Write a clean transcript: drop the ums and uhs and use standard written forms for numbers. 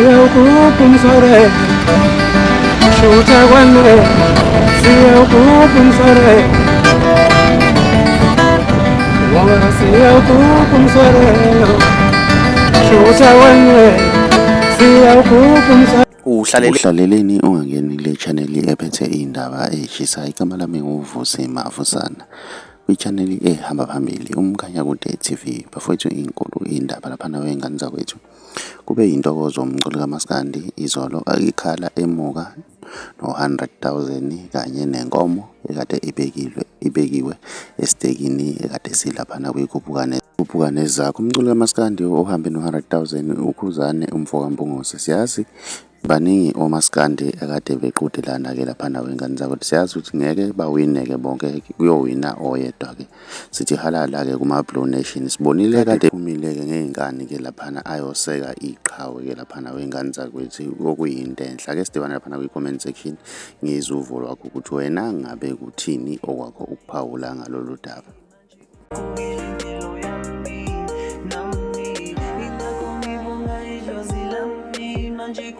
siyawugubha umsore shutha kwane siyawugubha umsore ngoba siyawugubha umsore shutha kwane siyawugubha umsore. Uhlaleleni ungangeni le channel ephethe iy'ndaba ey'shisayo. Igama lami nguVusi Mavusana, kwi-channel ehamba phambili uMkhanyakude TV. Bafowethu inkulu iy'ndaba laphana wey'ngane zakwethu. Kube yintokozo umculo kaMaskandi izolo ikhala emuka no-100,000 kanye nenkomo ekade ibekiwe esitekini ekade silaphana kwikhuphukane zakho. Umculo kaMaskandi uhambe no-100,000 ukhuzane umfokaMpungose. Siyazi baningi omaskandi ekade beqhudelana-ke laphana wey'ngane zakwethu. Siyazi ukuthi ngeke bawine-ke bonke, kuyowina oyedwa-ke. Sithi halala-ke kuma-Blue Nation. Sibonile kade umile-ke ngey'ngane-ke laphana ayoseka iqhawe-ke laphana wey'ngane zakwethu, okuyinto enhle. Ake sidibane laphana kwi-comment section ngizwe uvo lwakho ukuthi wena ngabe kuthini okwakho ukuphawula ngalolu daba. Nami ingakho ngibonga idlozi lami manje